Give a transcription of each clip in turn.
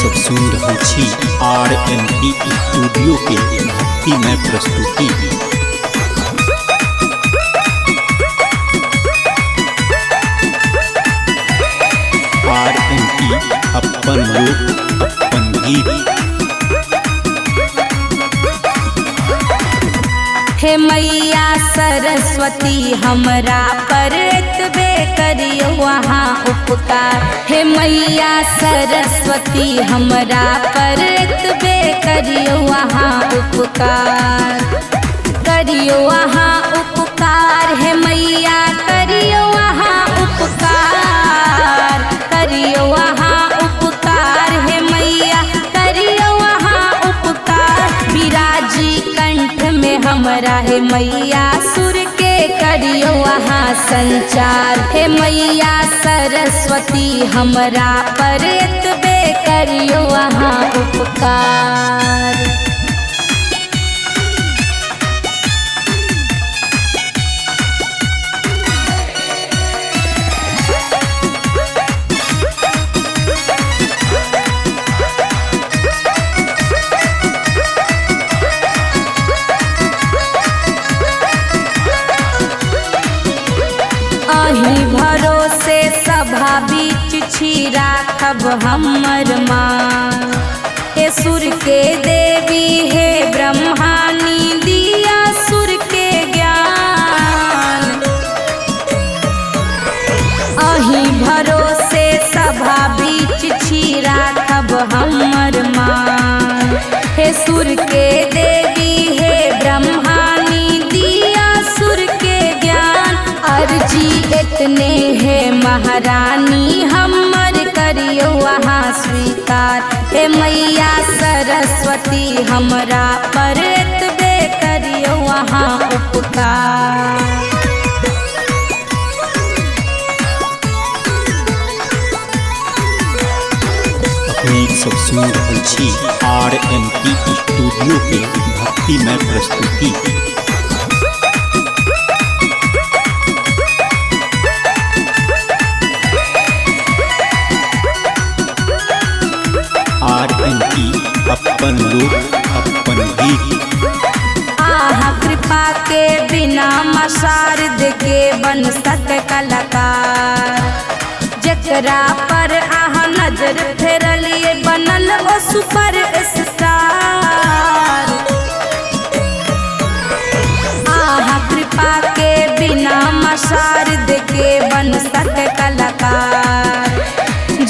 सब सुन रहल छी RMP स्टूडियो के भक्तिमय प्रस्तुति। RMP अपन लोक अपन गीत। हे मैया सरस्वती हमरा पर एतबे करियो वहाँ उपकार। हे मैया सरस्वती हमरा पर एतबे करियो वहाँ उपकार। करियो वहाँ उपकार हे मैया करियो वहाँ उपकार। करियो वहाँ उपकार हे मैया करियो वहाँ उपकार। विराजी कंठ में हमरा हे मैया सुर के करियो वहाँ संचार। हे मैया सरस्वती हमरा पर एतबे करियो वहाँ उपकार। अहीं भरोसे सभा बीच छी राखब हमर माँ। हे सुर के देवी हे ब्रह्मानी दिया सुर के ज्ञान। अहीं भरोसे सभा बीच छी राखब हमर माँ। हे सुर के देवी हे ब्रह्मानी दिया सुर के ज्ञान। अर्जी इतने है महारानी हमर करियो वहाँ स्वीकार। हे मैया सरस्वती हमरा पर एतबे करियो वहाँ उपकार। अपने सब सुन रहल छी RMP स्टूडियो के भक्तिमय प्रस्तुति। RMP अपन लोक अपन गीत। आहा कृपा के बिना मशारद के बन सक कलाकार। जकरा पर आहा नजर फेरलिए बनल ओ सुपर स्टार। आहा कृपा के बिना मशारद के बन सक कलाकार।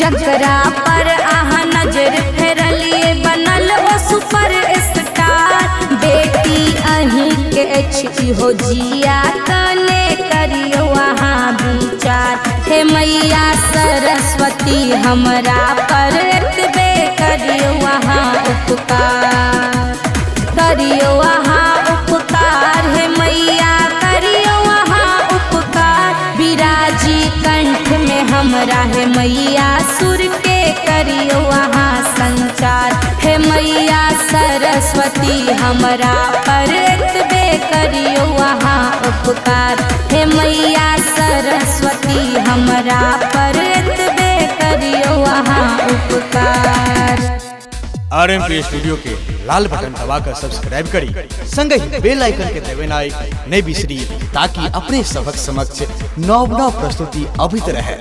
जकरा पर आहा नजर फेरलिए बनल ओ सुपर स्टार। बेटी अहीं के अछि हो जिया तने करियो वहाँ विचार। हे मैया सरस्वती हमरा पर एतबे करियो वहाँ उपकार। करियो वहाँ उपकार हे मैया करियो वहाँ उपकार। विराजी कंठ में हमरा हे मैया सुर के करियो वहाँ संचार। हे मैया सरस्वती हमरा पर एतबे करियो वहाँ उपकार। हे मैया सरस्वती हमरा पर एतबे करियो वहाँ उपकार। RMP स्टूडियो के लाल बटन दबाकर सब्सक्राइब करी, संग ही बेल आइकन के दबानाई नहीं बिसरी, ताकि अपने सबक समक्ष नव प्रस्तुति अभित रहे।